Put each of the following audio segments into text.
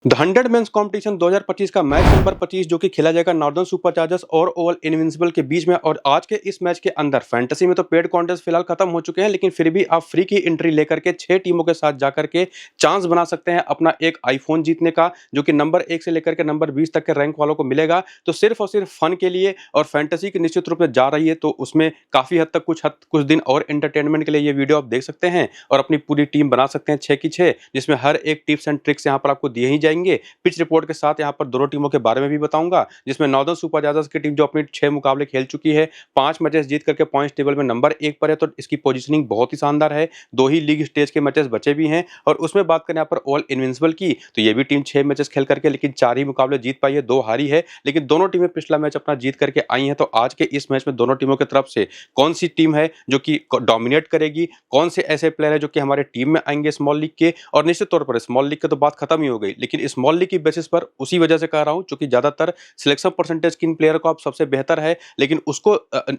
The 100 mains competition 2025 का match number 25 जो कि खेला जाएगा नॉर्दर्न सुपरचार्जर्स और ओवल इनविंसिबल के बीच में। और आज के इस मैच के अंदर फैंटेसी में तो पेड कॉन्टेस्ट फिलहाल खत्म हो चुके हैं, लेकिन फिर भी आप फ्री की एंट्री लेकर के 6 टीमों के साथ जाकर के चांस बना सकते हैं अपना एक आईफोन जीतने का, जो कि नंबर 1 से लेकर के नंबर 20 तक के रैंक वालों को मिलेगा। तो सिर्फ और सिर्फ फन के लिए और फैंटेसी की निश्चित रूप से जा रही है, तो उसमें काफी हद तक कुछ दिन और एंटरटेनमेंट के लिए ये वीडियो आप देख सकते हैं और अपनी पूरी टीम बना सकते हैं 6 की 6, जिसमें हर एक टिप्स एंड ट्रिक्स यहाँ पर आपको दिए ही जाएंगे। पिच रिपोर्ट के साथ यहाँ पर दोनों टीमों के बारे में भी बताऊंगा, जिसमें नॉर्दर्न सुपरचार्जर्स की टीम जो अपने 6 मुकाबले खेल चुकी है, 5 मैचेस जीत करके पॉइंट्स टेबल में नंबर 1 पर है, तो इसकी पोजीशनिंग बहुत ही शानदार है। 2 ही लीग स्टेज के मैचेस बचे भी हैं। और उसमें बात करें यहाँ पर ऑल इनविंसिबल की, तो ये भी टीम 6 मैचेस खेल करके लेकिन 4 ही मुकाबले जीत पाई है, 2 हारी है, लेकिन दोनों टीमें पिछला मैच अपना जीत करके आई हैं। तो आज के इस मैच में दोनों टीमों की तरफ से कौन सी टीम है जो कि डोमिनेट करेगी, कौन से ऐसे प्लेयर है जो कि हमारे टीम में आएंगे स्मॉल लीग के। और निश्चित तौर पर स्मॉल लीग की तो बात खत्म ही हो गई, लेकिन स्मॉल लीग की बेसिस पर उसी वजह से कह रहा हूं क्योंकि ज्यादातर सिलेक्शन परसेंटेज किन प्लेयर को आप सबसे बेहतर है, लेकिन उसको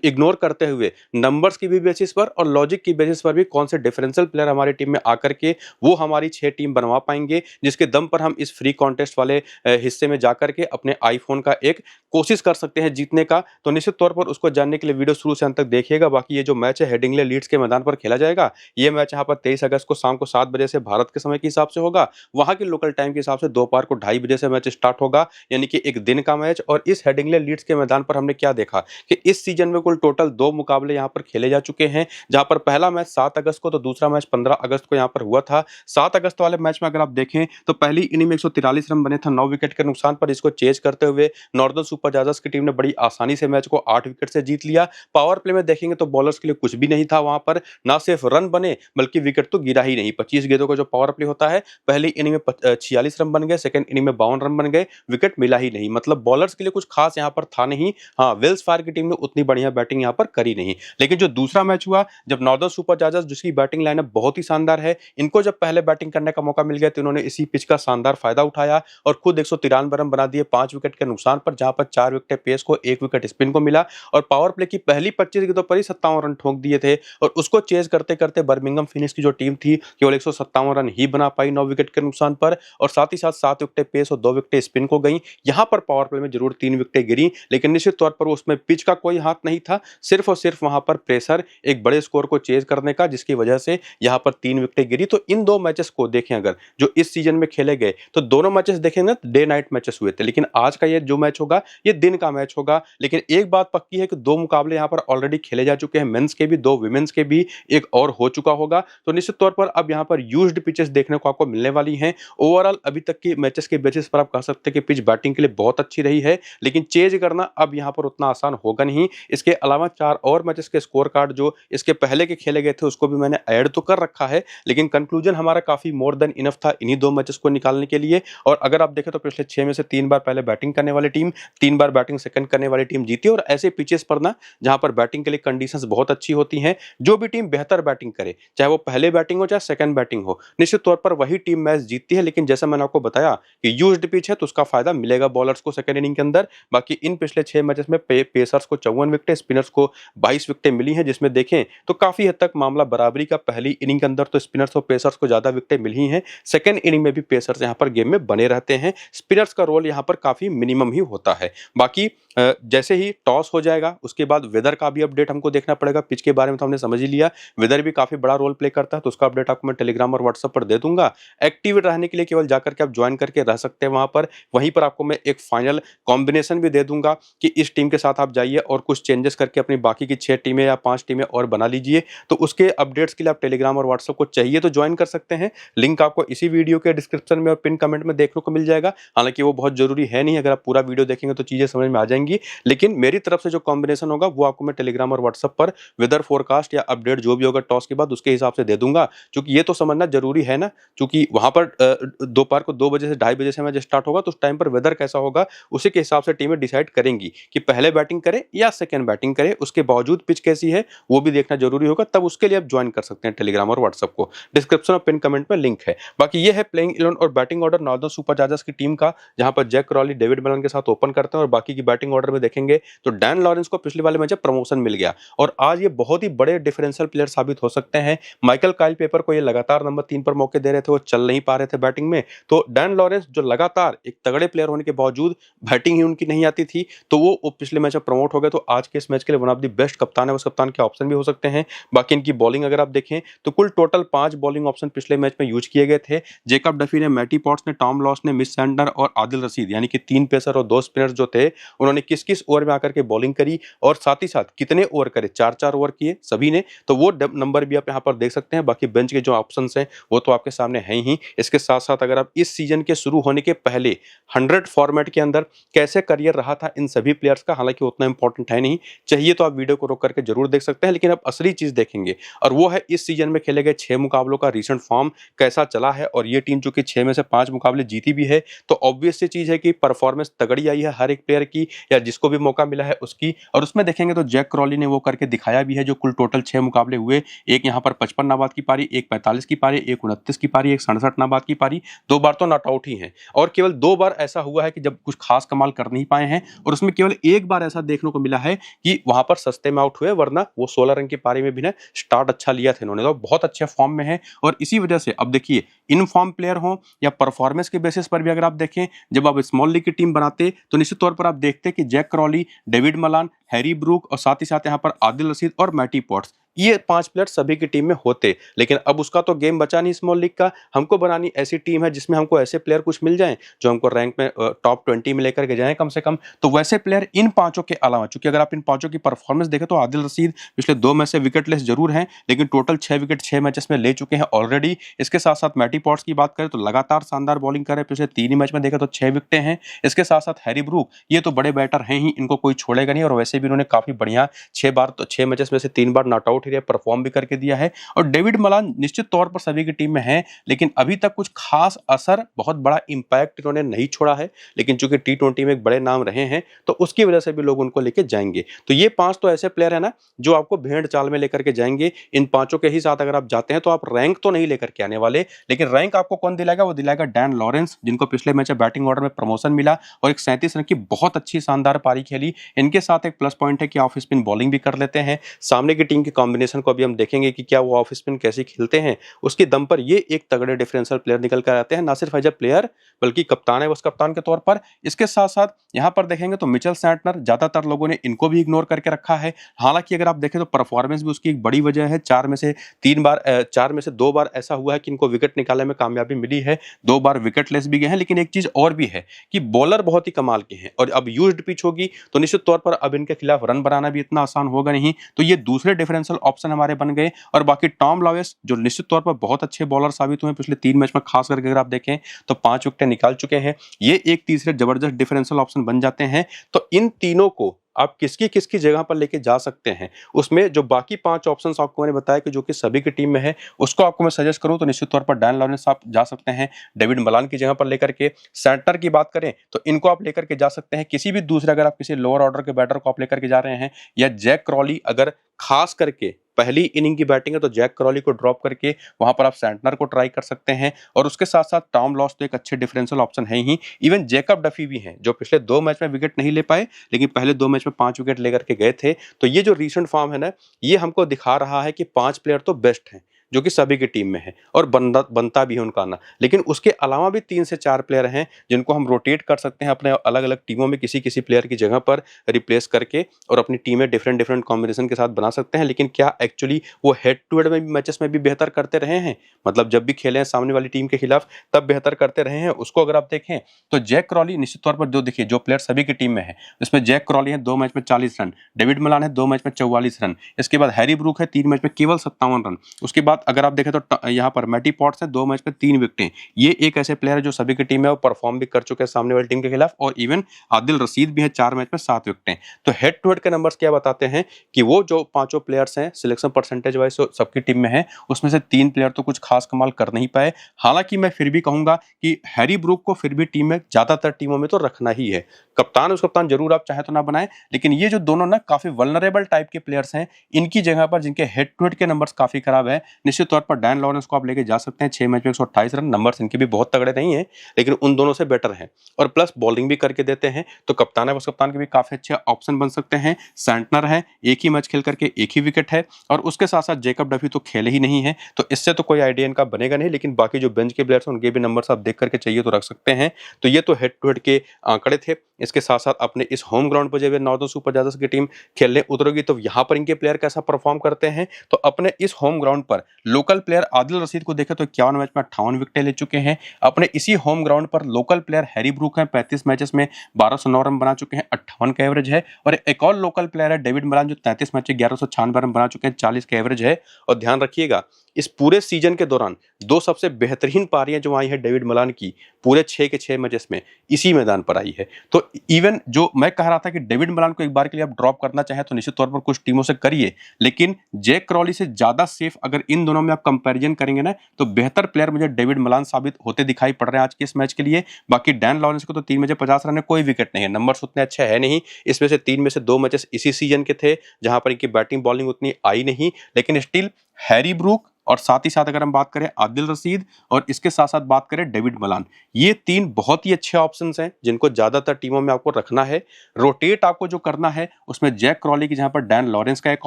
इग्नोर करते हुए नंबर्स की भी बेसिस पर और लॉजिक की बेसिस पर भी कौन से डिफरेंशियल प्लेयर हमारी टीम में आकर के वो हमारी 6 टीम बनवा पाएंगे, जिसके दम पर हम इस फ्री कॉन्टेस्ट वाले हिस्से में जाकर के अपने आईफोन का एक कोशिश कर सकते हैं जीतने का। तो निश्चित तौर पर उसको जानने के लिए वीडियो शुरू से अंत तक देखिएगा। बाकी ये जो मैच है हेडिंग्ले लीड्स के मैदान पर खेला जाएगा। ये मैच यहाँ पर 23 अगस्त को शाम को 7 बजे से भारत के समय के हिसाब से होगा। वहां के लोकल टाइम के हिसाब से दोपहर को 2:30 बजे से मैच स्टार्ट होगा, यानी कि एक दिन का मैच। और इस हेडिंग्ले लीड्स के मैदान पर हमने क्या देखा कि इस सीजन में कुल टोटल 2 मुकाबले यहाँ पर खेले जा चुके हैं, जहां पर पहला मैच 7 अगस्त को तो दूसरा मैच 15 अगस्त को यहाँ पर हुआ था। 7 अगस्त वाले मैच में अगर आप देखें तो पहली इनिंग में 143 रन बने थे 9 विकेट के नुकसान पर। इसको चेज करते हुए नॉर्दर्न सुपरचार्जर्स की टीम ने बड़ी आसानी से मैच को 8 विकेट से जीत लिया। पावर प्ले में देखेंगे तो बॉलर्स के लिए कुछ भी नहीं था वहां पर, ना सिर्फ रन बने बल्कि विकेट तो गिरा ही नहीं। 25 गेंदों का जो पावर प्ले होता है, पहली इनिंग में 46 रन बन गए, सेकंड इनिंग में 52 रन बन गए, विकेट मिला ही नहीं। मतलब बॉलर्स के लिए कुछ खास यहाँ पर था नहीं। हाँ, वेल्स फायर की टीम ने उतनी बढ़िया बैटिंग यहाँ पर करी नहीं। लेकिन जो दूसरा मैच हुआ, जब नॉर्दर्न सुपरचार्जर्स जिसकी बैटिंग लाइनअप बहुत ही शानदार है, इनको जब पहले बैटिंग करने का मौका मिल गया तो इन्होंने इसी पिच का शानदार फायदा उठाया और खुद 193 रन बना दिए 5 विकेट के नुकसान पर, जहां पर 4 विकेट पेस को 1 विकेट स्पिन को मिला। और पावर प्ले की पहली 25 गेंदों पर ही 57 रन ठोक दिए थे और उसको चेज करते करते बर्मिंघम फिनिक्स की जो टीम थी केवल 157 रन ही बना पाई 9 विकेट के नुकसान पर। और साथ ही साथ 7 विकेट पेस और 2 विकेट स्पिन को गई। यहां पर पावर प्ले में जरूर 3 विकेटें गिरी, लेकिन निश्चित तौर पर उसमें पिच का कोई हाथ नहीं था, सिर्फ और सिर्फ वहां पर प्रेशर एक बड़े स्कोर को चेज करने का, जिसकी वजह से यहां पर 3 विकेटें गिरी। तो इन 2 मैचेस को देखें अगर जो इस सीजन में खेले गए, तो दोनों मैचेस देखें ना डे नाइट मैचेस हुए थे, लेकिन आज का ये जो मैच होगा ये दिन का मैच होगा। लेकिन एक बात पक्की है कि 2 मुकाबले यहां पर ऑलरेडी खेले जा चुके हैं, मेंस के भी 2, विमेंस के भी एक और हो चुका होगा। तो निश्चित तौर पर अब यहां पर यूज्ड पिचेस देखने को आपको मिलने वाली हैं। ओवरऑल अभी तक की मैचेस के बेसिस पर आप कह सकते हैं कि पिच बैटिंग के लिए बहुत अच्छी रही है, लेकिन चेज करना अब यहां पर उतना आसान होगा नहीं। इसके अलावा 4 और मैचेस के स्कोर कार्ड जो इसके पहले के खेले गए थे उसको भी मैंने ऐड तो कर रखा है, लेकिन कंक्लूजन हमारा काफी मोर देन इनफ था इन्हीं 2 मैचेस को निकालने के लिए। और अगर आप देखें तो पिछले 6 में से 3 बार पहले बैटिंग करने वाली टीम, 3 बार बैटिंग सेकंड करने वाली टीम जीती। और ऐसे पिचेस पर ना जहां पर बैटिंग के लिए कंडीशंस बहुत अच्छी होती हैं, जो भी टीम बेहतर बैटिंग करे, चाहे वो पहले बैटिंग हो चाहे सेकंड बैटिंग हो, निश्चित तौर पर वही टीम मैच जीतती है। लेकिन जैसा मैंने आपको बताया कि यूज्ड पिच है तो उसका फायदा मिलेगा बॉलर्स को सेकंड इनिंग के अंदर। बाकी इन पिछले 6 मैचेस में पेसर्स को 54 विकेट, स्पिनर्स को 22 विकेट मिली हैं, जिसमें देखें तो काफी हद तक मामला बराबरी का। पहली इनिंग के अंदर तो स्पिनर्स और पेसर्स को ज्यादा विकेट मिली हैं, सेकंड इनिंग में भी पेसर्स यहां पर गेम में बने रहते हैं, स्पिनर्स का रोल यहां पर काफी मिनिमम ही होता है। बाकी जैसे ही टॉस हो जाएगा उसके बाद वेदर का भी अपडेट हमको देखना पड़ेगा। पिच के बारे में तो हमने समझ ही लिया, वेदर भी काफी बड़ा रोल प्ले करता है, तो उसका अपडेट आपको मैं टेलीग्राम और व्हाट्सएप पर दे दूंगा। एक्टिव रहने के लिए केवल जाकर के आप ज्वाइन करके रह सकते हैं वहां पर। वहीं पर आपको मैं एक फाइनल कॉम्बिनेशन भी दे दूंगा कि इस टीम के साथ आप जाइए और कुछ चेंजेस करके अपनी बाकी की 6 टीमें या 5 टीमें और बना लीजिए। तो उसके अपडेट्स के लिए आप टेलीग्राम और व्हाट्सएप को चाहिए तो ज्वाइन कर सकते हैं। लिंक आपको इसी वीडियो के डिस्क्रिप्शन में और पिन कमेंट में देखने को मिल जाएगा। हालांकि वो बहुत जरूरी है नहीं, अगर आप पूरा वीडियो देखेंगे तो चीजें समझ में आ जाएंगी, लेकिन मेरी तरफ से जो कॉम्बिनेशन होगा वो आपको मैं टेलीग्राम और व्हाट्सएप पर वेदर फोरकास्ट या अपडेट जो भी होगा टॉस के बाद उसके हिसाब से दे दूंगा। क्योंकि ये तो समझना जरूरी है ना, क्योंकि वहां पर दोपहर को 2 बजे से 2:30 बजे से मैच स्टार्ट होगा, तो उस टाइम पर वेदर कैसा होगा उसी के हिसाब से टीमें डिसाइड करेंगी कि पहले बैटिंग करे या सेकंड बैटिंग करे। उसके बावजूद पिच कैसी है वो भी देखना जरूरी होगा, तब उसके लिए आप ज्वाइन कर सकते हैं टेलीग्राम और व्हाट्सएप को। डिस्क्रिप्शन और पिन कमेंट में लिंक है। बाकी ये है प्लेइंग 11 और बैटिंग ऑर्डर नॉर्दर्न सुपरचार्जर्स की टीम का, जहां पर जैक क्रॉली डेविड मेलन के साथ ओपन करते हैं। और बाकी की बैटिंग ऑर्डर में देखेंगे तो डैन लॉरेंस को पिछले वाले मैच में प्रमोशन मिल गया और आज ये बहुत ही बड़े डिफरेंशियल प्लेयर साबित हो सकते हैं। माइकल काइल पेपर को ये लगातार नंबर 3 पर मौके दे रहे थे, वो चल नहीं पा रहे थे बैटिंग में, तो डैन लॉरेंस जो लगातार एक तगड़े प्लेयर होने के बावजूद बैटिंग ही उनकी नहीं आती थी, तो वो पिछले मैच में प्रमोट हो गए, तो आज के इस मैच के लिए वन ऑफ द बेस्ट कप्तान है, उस कप्तान के ऑप्शन भी हो सकते हैं। बाकी इनकी बॉलिंग अगर आप देखें तो कुल टोटल 5 बॉलिंग ऑप्शन पिछले मैच में यूज किए गए थे। जेकब डफी ने, मैटी पॉट्स ने, टॉम लॉस ने, मिस सैंटनर और आदिल रशीद, यानी कि 3 पेसर और 2 स्पिनर्स जो थे, उन्होंने किस किस ओवर में आकर के बॉलिंग करी और साथ ही साथ कितने ओवर करे, 4-4 ओवर किए सभी ने, तो वो नंबर भी आप यहाँ पर देख सकते हैं। बाकी बेंच के जो ऑप्शन हैं वो तो आपके सामने हैं ही। इसके साथ साथ अगर आप इस सीजन के शुरू होने के पहले 100 फॉर्मेट के अंदर कैसे करियर रहा था इन सभी प्लेयर्स का, हालांकि उतना इंपॉर्टेंट है नहीं, चाहिए तो आप वीडियो को रोक करके जरूर देख सकते हैं, लेकिन अब असली चीज देखेंगे और वो है इस सीजन में खेले गए 6 मुकाबलों का रिसेंट फॉर्म कैसा चला है। और ये टीम चूंकि 6 में से 5 मुकाबले जीती भी है, तो ऑब्वियस सी चीज है कि परफॉर्मेंस तगड़ी आई है हर एक प्लेयर की, या जिसको भी मौका मिला है उसकी। और उसमें देखेंगे तो जैक क्रॉली ने वो करके दिखाया भी है, जो कुल टोटल 6 मुकाबले हुए, एक यहाँ पर 55 नाबाद की पारी, एक 45 की पारी, एक 29 की पारी, एक 67 नाबाद की पारी, 2 बार तो नॉट आउट ही है, और केवल 2 बार ऐसा हुआ है कि जब कुछ खास कमाल कर नहीं पाए हैं, और उसमें केवल 1 बार ऐसा देखने को मिला है कि वहां पर सस्ते में आउट हुए, वरना वो 16 रन की पारी में भी ना स्टार्ट अच्छा लिया था इन्होंने, तो बहुत अच्छे फॉर्म में है। और इसी वजह से अब देखिए, इन फॉर्म प्लेयर हो या परफॉर्मेंस के बेसिस पर भी अगर आप देखें, जब आप स्मॉल लीग की टीम बनाते तो निश्चित तौर पर आप देखते कि Jack Crawley, David Malan, Harry Brook और साथ ही साथ यहाँ पर आदिल रशीद और मैटी पॉट्स, ये 5 प्लेयर सभी की टीम में होते। लेकिन अब उसका तो गेम बचा नहीं स्मॉल लीग का, हमको बनानी ऐसी टीम है जिसमें हमको ऐसे प्लेयर कुछ मिल जाएं जो हमको रैंक में टॉप 20 में लेकर के जाएं कम से कम। तो वैसे प्लेयर इन 5 के अलावा, चूंकि अगर आप इन 5 की परफॉर्मेंस देखें तो आदिल रशीद पिछले 2 मैच से विकेटलेस जरूर हैं, लेकिन टोटल 6 विकेट 6 मैचेस में ले चुके हैं ऑलरेडी। इसके साथ साथ मैटी पॉट्स की बात करें तो लगातार शानदार बॉलिंग कर रहे हैं, पिछले 3 ही मैच में देखें तो 6 विकेटें हैं। इसके साथ साथ हैरी ब्रूक, ये तो बड़े बैटर हैं ही, इनको कोई छोड़ेगा नहीं, और वैसे भी इन्होंने काफी बढ़िया 6 बार तो 6 मैचेस में से 3 बार नॉट आउट ही रहे, परफॉर्म भी करके दिया है। और डेविड मलान निश्चित तौर पर सभी की टीम में है, लेकिन अभी तक कुछ खास असर, बहुत बड़ा इंपैक्ट इन्होंने नहीं छोड़ा है, लेकिन चूंकि टी20 में एक बड़े नाम रहे हैं तो उसकी वजह से भी लोग उनको लेके जाएंगे। तो ये 5 तो ऐसे प्लेयर है ना जो आपको भेड़ चाल में लेकर के जाएंगे। इन 5 के ही साथ अगर आप जाते हैं तो आप रैंक तो नहीं लेकर के आने वाले, लेकिन रैंक आपको कौन दिलाएगा? वो दिलाएगा डैन लॉरेंस, जिनको पिछले मैच में बैटिंग ऑर्डर में प्रमोशन मिला और एक 37 रन की बहुत अच्छी शानदार पारी खेली। इनके साथ एक प्लस पॉइंट है कि ऑफ स्पिन बॉलिंग भी कर लेते हैं। सामने की टीम के कॉम्बिनेशन को अभी हम देखेंगे कि क्या वो ऑफ स्पिन कैसे खेलते हैं, उसके दम पर ये एक तगड़े डिफरेंशियल प्लेयर निकल कर आते हैं, ना सिर्फ एज ए प्लेयर बल्कि कप्तान है उस कप्तान के तौर पर। इसके साथ साथ यहाँ पर देखेंगे तो मिचेल सैंटनर, ज्यादातर लोगों ने इनको भी इग्नोर करके रखा है, हालांकि अगर आप देखें तो परफॉर्मेंस भी उसकी एक बड़ी वजह है। 4 में से 2 बार ऐसा हुआ है कि इनको विकेट निकालने में कामयाबी मिली है, 2 बार विकेट लेस भी गए हैं। लेकिन एक चीज और भी है कि बॉलर बहुत ही कमाल के हैं, और अब यूज्ड पिच होगी तो निश्चित तौर पर अब इनके खिलाफ रन बनाना भी इतना आसान होगा नहीं, तो ये दूसरे डिफरेंशियल ऑप्शन हमारे बन गए। और बाकी टॉम लॉवेस, जो निश्चित तौर पर बहुत अच्छे बॉलर साबित हुए पिछले 3 मैच में, खास करके अगर आप देखें तो 5 विकेट निकाल चुके हैं, ये एक तीसरे जबरदस्त डिफरेंशियल ऑप्शन बन जाते हैं। तो इन तीनों को आप किसकी किसकी जगह पर लेके जा सकते हैं, उसमें जो बाकी 5 ऑप्शंस आपको मैंने बताया कि जो कि सभी की टीम में है, उसको आपको मैं सजेस्ट करूं तो निश्चित तौर पर डैन लॉरेंस आप जा सकते हैं, डेविड मलान की जगह पर लेकर के। सेंटर की बात करें तो इनको आप लेकर के जा सकते हैं, किसी भी दूसरे, अगर आप किसी लोअर ऑर्डर के बैटर को आप लेकर के जा रहे हैं, या जैक क्रॉली, अगर खास करके पहली इनिंग की बैटिंग है तो जैक क्रॉली को ड्रॉप करके वहां पर आप सैंटनर को ट्राई कर सकते हैं। और उसके साथ साथ टॉम लॉस तो एक अच्छे डिफरेंशियल ऑप्शन है ही, इवन जेकब डफी भी हैं जो पिछले 2 मैच में विकेट नहीं ले पाए, लेकिन पहले 2 मैच में 5 विकेट लेकर के गए थे। तो ये जो रीसेंट फॉर्म है ना, ये हमको दिखा रहा है कि 5 प्लेयर तो बेस्ट हैं जो कि सभी की टीम में है, और बनता भी है उनका आना। लेकिन उसके अलावा भी 3 से 4 प्लेयर हैं जिनको हम रोटेट कर सकते हैं अपने अलग अलग टीमों में, किसी किसी प्लेयर की जगह पर रिप्लेस करके, और अपनी टीमें डिफरेंट कॉम्बिनेशन के साथ बना सकते हैं। लेकिन क्या एक्चुअली वो हेड टू हेड में भी मैचेस में भी बेहतर करते रहे हैं? मतलब जब भी खेले हैं सामने वाली टीम के खिलाफ तब बेहतर करते रहे हैं? उसको अगर आप देखें तो जैक क्रॉली निश्चित तौर पर, जो देखिए जो प्लेयर सभी की टीम में है उसमें जैक क्रॉली है 2 मैच में 40 रन, डेविड मलान है 2 मैच में 44 रन, इसके बाद हैरी ब्रूक है 3 मैच में केवल 57 रन। उसके बाद अगर आप देखें तो यहाँ पर मैटी पॉट्स है 2 मैच में 3 विकेटें। ये एक ऐसे प्लेयर है जो सभी की टीम में, वो परफॉर्म भी कर चुके हैं सामने वाली टीम के खिलाफ। और इवन आदिल रशीद भी है 4 मैच में 7 विकेटें। तो हेड टू हेड के नंबर्स क्या बताते हैं कि वो जो 5 प्लेयर्स हैं सिलेक्शन परसेंटेज वाइज सबकी टीम में है, उसमें से 3 प्लेयर तो कुछ खास कमाल कर नहीं पाए। हालांकि मैं फिर भी कहूंगा कि हैरी ब्रूक को फिर भी टीम में, ज्यादातर टीमों में तो रखना ही है। कप्तान, उस कप्तान जरूर आप चाहे तो ना बनाए, लेकिन ये जो दोनों ना काफी वल्नरेबल टाइप के प्लेयर्स हैं, इनकी जगह पर जिनके हेड टू हेड के नंबर्स काफी खराब है, निश्चित तौर पर डैन लॉरेंस को आप लेके जा सकते हैं। 6 मैच में 128 रन, नंबर्स इनके भी बहुत तगड़े नहीं है लेकिन उन दोनों से बेटर है और प्लस बॉलिंग भी करके देते हैं, तो कप्तान है, कप्तान के भी काफी अच्छे ऑप्शन बन सकते हैं। सैंटनर है, एक ही मैच खेल करके एक ही विकेट है और उसके साथ साथ जेकब डफी तो खेले ही नहीं है, तो इससे तो कोई आइडिया इनका बनेगा नहीं, लेकिन बाकी जो बेंच के प्लेयर्स हैं उनके भी नंबर्स आप देख करके चाहिए तो रख सकते हैं। तो ये तो हेड टू हेड के आंकड़े थे। इसके साथ साथ अपने इस होम ग्राउंड पर जब नॉर्दर्न सुपर जायंट्स की टीम खेलने उतरेगी तो यहाँ पर इनके प्लेयर कैसा परफॉर्म करते हैं। तो अपने इस होम ग्राउंड पर लोकल प्लेयर आदिल रशीद को देखें तो 51 मैच में 58 विकेटें ले चुके हैं। अपने इसी होम ग्राउंड पर लोकल प्लेयर हैरी ब्रूक हैं, 35 मैचेस में 1209 रन बना चुके हैं, 58 का एवरेज है। और एक और लोकल प्लेयर है डेविड मलान जो 33 मैच में 1196 रन बना चुके हैं, 40 का एवरेज है। और ध्यान रखिएगा इस पूरे सीजन के दौरान दो सबसे बेहतरीन पारियां जो आई है डेविड मलान की पूरे 6 के 6 मैचेस में इसी मैदान पर आई है। तो इवन जो मैं कह रहा था कि डेविड मलान को एक बार के लिए आप ड्रॉप करना चाहें तो निश्चित तौर पर कुछ टीमों से करिए, लेकिन जैक क्रॉली से ज्यादा सेफ अगर इन दोनों में आप कंपैरिजन करेंगे ना तो बेहतर प्लेयर मुझे डेविड मलान साबित होते दिखाई पड़ रहे हैं आज के इस मैच के लिए। बाकी डैन लॉरेंस को तो 3 मैच 50 रन है, कोई विकेट नहीं है, नंबर्स उतने अच्छे है नहीं। इसमें से 3 में से 2 मैचेस इसी सीजन के थे जहां पर इनकी बैटिंग बॉलिंग उतनी आई नहीं, लेकिन स्टिल हैरी ब्रूक और साथ ही साथ अगर हम बात करें आदिल रशीद और इसके साथ साथ बात करें डेविड मलान, ये 3 बहुत ही अच्छे ऑप्शंस हैं जिनको ज्यादातर टीमों में आपको रखना है। रोटेट आपको जो करना है उसमें जैक क्रॉली की जहां पर डैन लॉरेंस का एक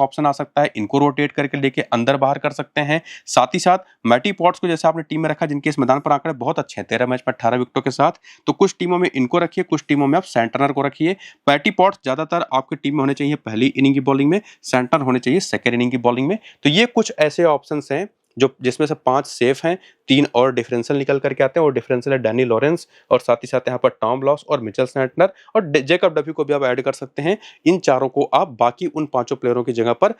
ऑप्शन आ सकता है, इनको रोटेट करके लेके अंदर बाहर कर सकते हैं। साथ ही साथ मैटी पॉट्स को जैसे आपने टीम में रखा जिनके इस मैदान पर आंकड़े बहुत अच्छे हैं 13 मैच में 18 विकेटों के साथ, तो कुछ टीमों में इनको रखिए, कुछ टीमों में आप सैंटनर को रखिए। मैटी पॉट्स ज्यादातर आपकी टीम में होने चाहिए पहली इनिंग की बॉलिंग में, सैंटनर होने चाहिए सेकेंड इनिंग की बॉलिंग में। तो ये कुछ ऐसे ऑप्शन हैं जो जिसमें से 5 सेफ हैं, 3 और डिफरेंशियल निकल करके आते हैं। और डिफरेंशियल है डैनी लॉरेंस और साथ ही साथ यहाँ पर टॉम लॉस और मिचेल सैंटनर और जेकब डफी को भी आप ऐड कर सकते हैं। इन चारों को आप बाकी उन 5 प्लेयरों की जगह पर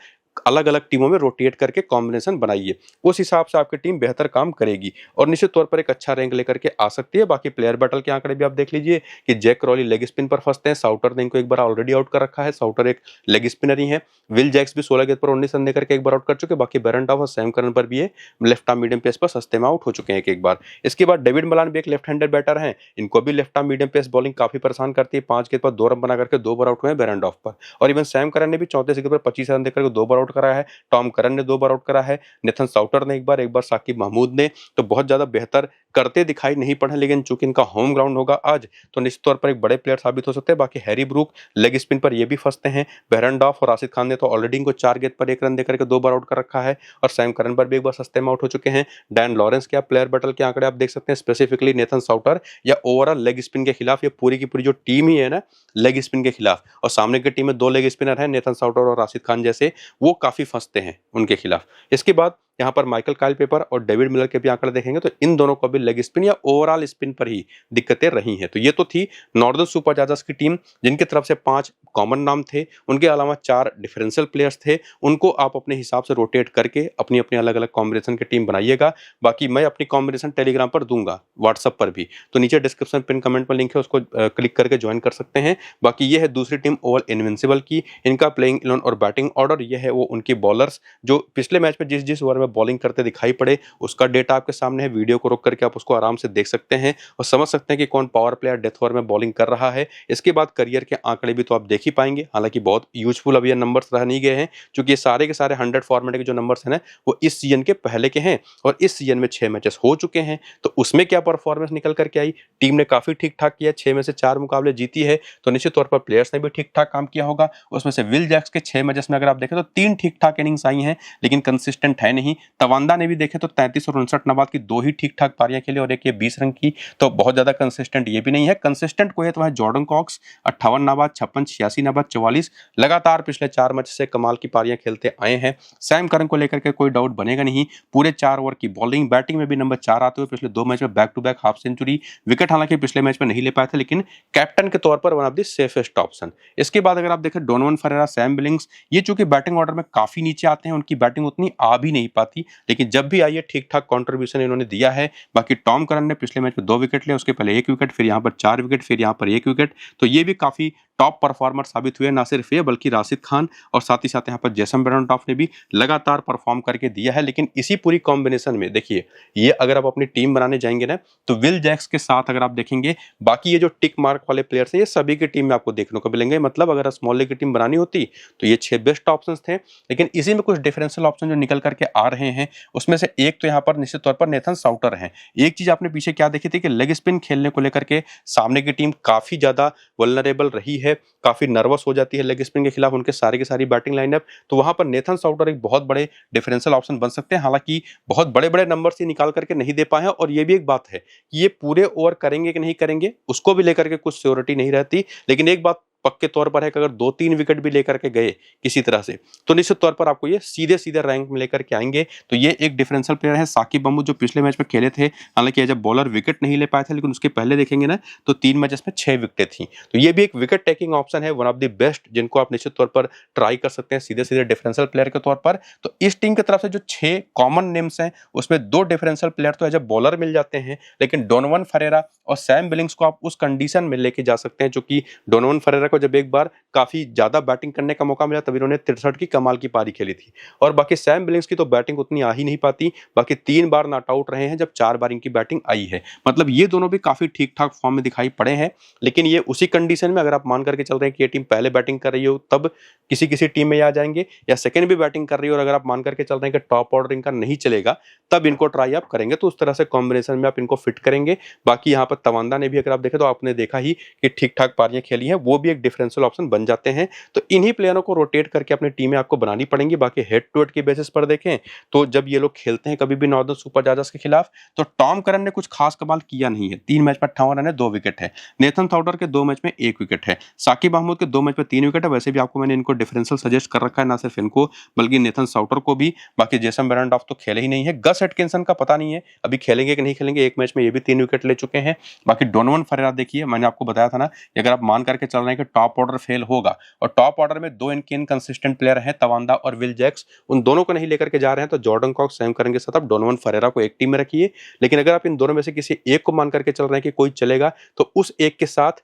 अलग अलग टीमों में रोटेट करके कॉम्बिनेशन बनाइए, उस हिसाब से आपकी टीम बेहतर काम करेगी और निश्चित तौर पर एक अच्छा रैंक लेकर के आ सकती है। बाकी प्लेयर बैटल के आंकड़े भी आप देख लीजिए कि जैक क्रॉली लेग स्पिन पर फंसते हैं, साउटर ने इनको एक बार ऑलरेडी आउट कर रखा है, साउटर एक लेग स्पिनर ही है। विल जैक्स भी 16 गेंद पर 19 रन देकर के एक बार आउट कर चुके, बाकी बेरेंडॉफ और सैम करन पर भी ये लेफ्ट आर्म मीडियम पेस पर सस्ते में आउट हो चुके हैं एक बार। इसके बाद डेविड मलान भी एक लेफ्ट हैंडेड बैटर है, इनको भी left arm medium pace bowling काफी परेशान करती है, 5 गेंद पर 2 रन बना करके 2 बार आउट हुए बेरेंडॉफ पर। और इवन सैम करन ने भी 34 गेंद पर 25 रन देकर 2 बार आउट करा है, टॉम करन ने 2 बार आउट करा है, नेथन साउटर ने एक बार साकिब महमूद ने, तो बहुत ज्यादा बेहतर करते दिखाई नहीं पड़े, लेकिन चूंकि इनका होम ग्राउंड होगा आज तो निश्चित तौर पर एक बड़े प्लेयर साबित हो सकते हैं। बाकी हैरी ब्रूक लेग स्पिन पर ये भी फंसते हैं, बेरेंडॉफ और राशिद खान ने तो ऑलरेडी इनको 4 गेंद पर 1 रन देकर के 2 बार आउट कर रखा है और सैम करन पर भी एक बार सस्ते में आउट हो चुके हैं। डैन लॉरेंस के प्लेयर बैटल के आंकड़े आप देख सकते हैं, स्पेसिफिकली नेथन साउटर या ओवरऑल लेग स्पिन के खिलाफ ये पूरी की पूरी जो टीम ही है ना लेग स्पिन के खिलाफ, और सामने की टीम में 2 लेग स्पिनर है नेथन साउटर और राशिद खान जैसे, वो काफी फंसते हैं उनके खिलाफ। इसके बाद यहाँ पर माइकल काइल पेपर और डेविड मिलर के भी आंकड़े देखेंगे तो इन दोनों को भी लेग स्पिन या ओवरऑल स्पिन पर ही दिक्कतें रही हैं। तो ये तो थी नॉर्दर्न सुपर जायंट्स की टीम जिनकी तरफ से 5 कॉमन नाम थे, उनके अलावा 4 डिफरेंशियल प्लेयर्स थे, उनको आप अपने हिसाब से रोटेट करके अपनी अपनी अलग अलग कॉम्बिनेशन की टीम बनाइएगा। बाकी मैं अपनी कॉम्बिनेशन टेलीग्राम पर दूंगा, व्हाट्सएप पर भी, तो नीचे डिस्क्रिप्शन पिन कमेंट पर लिंक है, उसको क्लिक करके ज्वाइन कर सकते हैं। बाकी ये है दूसरी टीम ओवल इनविंसिबल की, इनका प्लेइंग 11 और बैटिंग ऑर्डर, ये है वो उनकी बॉलर्स जो पिछले मैच में जिस ओवर में बॉलिंग करते दिखाई पड़े उसका डेटा आपके सामने है, वीडियो को रोक करके आप उसको आराम से देख सकते हैं और समझ सकते हैं कि कौन पावर प्लेयर डेथ ओवर में बॉलिंग कर रहा है। इसके बाद करियर के आंकड़े भी तो आप देख ही पाएंगे, हालांकि बहुत यूजफुल अभी ये नंबर्स रह नहीं गए हैं क्योंकि ये सारे के सारे 100 फॉर्मेट के जो नंबर्स हैं ना वो इस सीजन के पहले के हैं और इस सीजन में 6 मैचेस हो चुके हैं, तो उसमें क्या परफॉर्मेंस निकल करके आई, टीम ने काफी ठीक ठाक किया, 6 में से 4 मुकाबले जीती है, तो निश्चित तौर पर प्लेयर्स ने भी ठीक ठाक काम किया होगा। उसमें से विल जैक्स के 6 मैचेस में अगर आप देखें तो 3 ठीक ठाक इनिंग्स आई हैं लेकिन कंसिस्टेंट है नहीं। तवांदा ने भी देखे तो 33 और 59 नाबाद की 2 ही ठीक ठाक पारियां खेली और एक ये 20 रन की, तो बहुत ज्यादा कंसिस्टेंट ये भी नहीं है। कंसिस्टेंट कोई है तो है जॉर्डन कॉक्स 58 नाबाद, 56, 86 नाबाद, 44 लगातार पिछले 4 मैच से कमाल की पारियां खेलते आए हैं। सैम करन को लेकर के कोई डाउट बनेगा नहीं, पूरे 4 ओवर की बॉलिंग बैटिंग में भी नंबर 4 आते हुए पिछले 2 मैच में back to back half century, wicket हालांकि पिछले मैच में नहीं ले पाए थे लेकिन कैप्टन के तौर पर one of the safest option. इसके बाद अगर आप देखें डोनोवन फरेरा, सैम बिलिंग्स, ये चूंकि बैटिंग ऑर्डर में काफी नीचे आते हैं, उनकी बैटिंग उतनी आ भी नहीं पाती, लेकिन जब भी आई है ठीक ठाक कंट्रीब्यूशन इन्होंने दिया है। बाकी टॉम करन ने पिछले मैच में 2 विकेट लिए, उसके पहले 1 विकेट, फिर यहाँ पर 4 विकेट, फिर यहाँ पर 1 विकेट, तो ये भी काफी टॉप परफॉर्मर साबित हुए। ना सिर्फ ये बल्कि राशिद खान और साथ ही साथ यहाँ पर जेसन बेरेंडॉफ ने भी लगातार परफॉर्म करके दिया है। लेकिन इसी पूरी कॉम्बिनेशन में देखिए, ये अगर आप अपनी टीम बनाने जाएंगे ना तो विल जैक्स के साथ अगर आप देखेंगे बाकी ये जो टिक मार्क वाले प्लेयर्स हैं ये सभी की टीम में आपको देखने को मिलेंगे। मतलब अगर स्मॉल लीग की टीम बनानी होती तो ये 6 बेस्ट ऑप्शंस थे, लेकिन इसी में कुछ डिफरेंशियल ऑप्शन जो निकल करके आ रहे हैं, उसमें से एक तो यहाँ पर निश्चित तौर पर नेथन साउटर हैं। एक चीज आपने पीछे क्या देखी थी कि लेग स्पिन खेलने को लेकर के सामने की टीम काफी ज्यादा वल्नरेबल रही है, काफी नर्वस हो जाती है लेग स्पिन के खिलाफ उनके सारे की सारी बैटिंग लाइनअप, तो वहां पर नेथन साउटर एक बहुत बड़े डिफरेंशियल ऑप्शन बन सकते हैं। हालांकि बहुत बड़े बड़े नंबर से निकाल करके नहीं दे पाए हैं, और ये भी एक बात है कि ये पूरे ओवर करेंगे कि नहीं करेंगे उसको भी लेकर के कुछ श्योरिटी नहीं रहती। लेकिन एक बात पक्के तौर पर है कि अगर 2-3 विकेट भी लेकर के गए किसी तरह से, तो निश्चित तौर पर आपको ये सीधे सीधे रैंक में लेकर के आएंगे। तो ये एक डिफरेंशियल प्लेयर है। साकिब महमूद जो पिछले मैच में खेले थे, हालांकि एज ए बॉलर विकेट नहीं ले पाए थे, लेकिन उसके पहले देखेंगे ना तो 3 मैचेस में 6 विकेटें थी। तो ये भी एक विकेट टेकिंग ऑप्शन है, वन ऑफ द बेस्ट, जिनको आप निश्चित तौर पर ट्राई कर सकते हैं सीधे सीधे डिफरेंशियल प्लेयर के तौर पर। तो इस टीम की तरफ से जो 6 कॉमन नेम्स हैं उसमें 2 डिफरेंशियल प्लेयर तो एज ए बॉलर मिल जाते हैं, लेकिन डोनोवन फरेरा और सैम बिलिंग्स को आप उस कंडीशन में लेके जा सकते हैं, जो कि डोनोवन फरेरा को जब एक बार काफी ज्यादा बैटिंग करने का मौका मिला तब इन्होंने 63 की कमाल की पारी खेली थी। और बाकी सैम बिलिंग्स की तो बैटिंग उतनी आ ही नहीं पाती, बाकी 3 बार नॉट आउट रहे हैं जब 4 बार इनकी बैटिंग आई है। मतलब ये दोनों भी काफी ठीक ठाक फॉर्म में दिखाई पड़े हैं। लेकिन ये उसी कंडीशन में अगर आप मान करके चल रहे हैं कि ये टीम पहले बैटिंग कर रही हो तब किसी किसी टीम में आ जाएंगे, या सेकंड भी बैटिंग कर रही हो और अगर आप मान करके चल रहे हैं कि टॉप ऑर्डर इनका नहीं चलेगा तब इनको ट्राई आप करेंगे, तो उस तरह से कॉम्बिनेशन में आप इनको फिट करेंगे। बाकी यहाँ पर तवांदा ने भी अगर आप देखें तो आपने देखा ही कि ठीक ठाक पारियां खेली हैं, वो भी एक डिफरेंशियल ऑप्शन बन जाते हैं। तो इन्हीं प्लेयरों को रोटेट करके अपनी टीमें आपको बनानी पड़ेंगी। बाकी हेड टू हेड के बेसिस पर देखें तो जब ये लोग खेलते हैं कभी भी नॉर्दर्न सुपर चार्जर्स के खिलाफ, तो टॉम करन ने कुछ खास कमाल किया नहीं है। 3 मैच में 58 रन है, 2 विकेट है। नेथन साउटर के 2 मैच में 1 विकेट है। साकिब महमूद के 2 मैच में 3 विकेट है। वैसे भी आपको मैंने इनको डिफरेंशियल सजेस्ट कर रखा है, ना सिर्फ इनको बल्कि नेथन साउटर को भी। बाकी जेसन बेरेंडॉर्फ तो खेले ही नहीं है। गस एटकिंसन का पता नहीं है अभी खेलेंगे कि नहीं खेलेंगे, एक मैच में ये भी 3 विकेट ले चुके हैं। बाकी डोनोवन फरेरा देखिए, मैंने आपको बताया था ना, अगर आप मान करके चल रहे हैं कि टॉप ऑर्डर फेल होगा और टॉप ऑर्डर में 2 इनके इनकंसिस्टेंट प्लेयर हैं तवांदा और विल जैक्स, उन दोनों को नहीं लेकर के जा रहे हैं, तो जॉर्डन कॉक्स सैम करन के साथ आप डोनोवन फरेरा को एक टीम में रखिए। लेकिन अगर आप इन दोनों में से किसी एक को मान करके चल रहे हैं कि कोई चलेगा, तो उस एक के साथ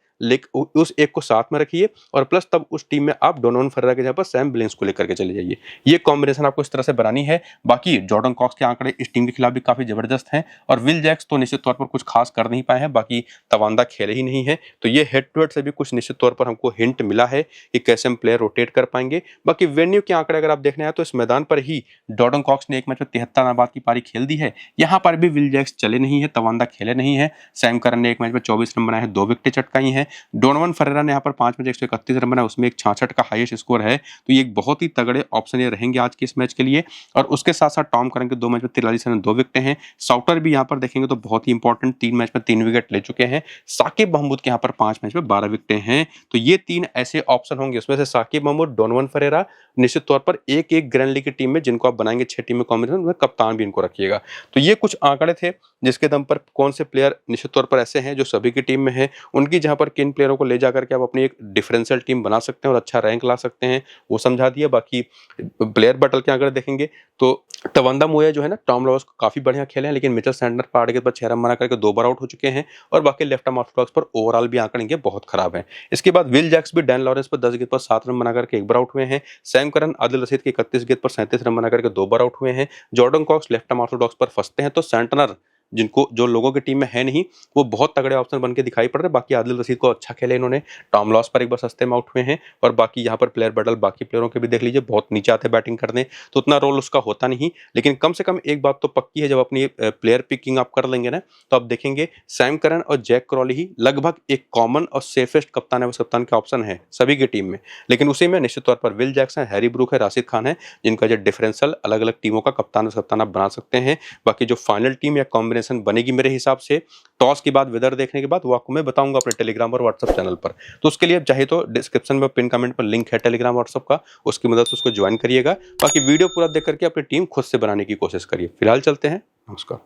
उस एक को साथ में रखिए, और प्लस तब उस टीम में आप डोनोवन फरेरा के जगह पर सैम बिलिंग्स को लेकर के चले जाइए। ये कॉम्बिनेशन आपको इस तरह से बनानी है। बाकी जॉर्डन कॉक्स के आंकड़े इस टीम के खिलाफ भी काफी जबरदस्त हैं, और विल जैक्स तो निश्चित तौर पर कुछ खास कर नहीं पाए हैं। बाकी तवांदा खेले ही नहीं है, तो ये हेड टू हेड से भी कुछ निश्चित तौर पर हमको हिंट मिला है कि कैसे हम प्लेयर रोटेट कर पाएंगे। बाकी वेन्यू के आंकड़े अगर आप देखने आए तो इस मैदान पर ही जॉर्डन कॉक्स ने एक मैच में 73 रन बाद की पारी खेल दी है। यहाँ पर भी विल जैक्स चले नहीं है, तवांदा खेले नहीं है। सैम करन ने एक मैच में 24 रन बनाए हैं, 2 विकेटें चटकाई हैं। डोनोवन फरेरा ने यहाँ पर 5 मैच 131 रन बनाए, उसमें एक 66 का हाईएस्ट स्कोर है। तो ये एक बहुत ही तगड़े ऑप्शन ये रहेंगे आज के इस मैच के लिए। और उसके साथ साथ टॉम करन के 2 मैच में 43 रन, 2 विकेटें हैं। साउटर भी यहाँ पर देखेंगे तो बहुत ही इंपॉर्टेंट, 3 मैच में 3 विकेट ले चुके हैं। साकिब महमूद के यहाँ पर 5 मैच में 12 विकेटें हैं। तो ये 3 ऐसे ऑप्शन होंगे, उसमें से साकिब महमूद, डोनोवन फरेरा, निश्चित तौर पर एक एक ग्रैंड लीग की टीम में जिनको आप बनाएंगे 6 टीम में कॉम्बिनेशन में कप्तान भी इनको रखिएगा। तो ये कुछ आंकड़े थे जिसके दम पर कौन से प्लेयर निश्चित तौर पर ऐसे हैं जो सभी की टीम में है, उनकी जहां पर किन प्लेयरों को ले जाकर के आप अपनी एक डिफरेंशियल टीम बना सकते हैं और अच्छा रैंक ला सकते हैं, वो समझा दिया। बाकी प्लेयर बैटल के आंकड़े देखेंगे तो तवंदा मोया जो है ना, टॉम लॉस को काफी बढ़िया खेले हैं, लेकिन मिचेल सैंटनर पार्टी के बाद 6 रन बना करके 2 बार आउट हो चुके हैं। और बाकी लेफ्ट आर्म ऑर्थोडॉक्स पर ओवरऑल भी आंकड़े इनके बहुत खराब हैं। इसके बाद विल जैक्स भी डैन लॉरेंस पर 10 गेंद पर 7 रन बना करके 1 बार आउट हुए हैं। सैम करन आदिल रशीद के 31 गेंद पर 37 रन बना करके 2 बार आउट हुए हैं। Jordan Cox left arm orthodox पर फंसते हैं, तो सैंटनर जिनको जो लोगों की टीम में है नहीं, वो बहुत तगड़े ऑप्शन बन के दिखाई पड़ रहे हैं। बाकी आदिल रशीद को अच्छा खेले इन्होंने, टॉम लॉस पर एक बार सस्ते में आउट हुए हैं। और बाकी यहाँ पर प्लेयर बैटल बाकी प्लेयरों के भी देख लीजिए, बहुत नीचे आते बैटिंग करने, तो उतना रोल उसका होता नहीं। लेकिन कम से कम एक बात तो पक्की है, जब अपनी प्लेयर पिकिंग आप कर लेंगे ना, तो आप देखेंगे सैम करन और जैक क्रॉली ही लगभग एक कॉमन और सेफेस्ट कप्तान कप्तान के ऑप्शन है सभी की टीम में। लेकिन उसी में निश्चित तौर पर विल जैक्स है, हैरी ब्रूक है, राशिद खान है, जिनका जो डिफरेंशियल अलग अलग टीमों का कप्तान आप बना सकते हैं। बाकी जो फाइनल टीम या कॉम्बिनेशन बनेगी मेरे हिसाब से टॉस के बाद, वेदर देखने के बाद, वो आपको मैं बताऊंगा अपने टेलीग्राम और व्हाट्सएप चैनल पर। तो उसके लिए चाहे तो डिस्क्रिप्शन में पिन कमेंट पर लिंक है टेलीग्राम व्हाट्सएप का, उसकी मदद से उसको ज्वाइन करिएगा। बाकी वीडियो पूरा देख करके अपनी टीम खुद से बनाने की कोशिश करिए। फिलहाल चलते हैं, नमस्कार।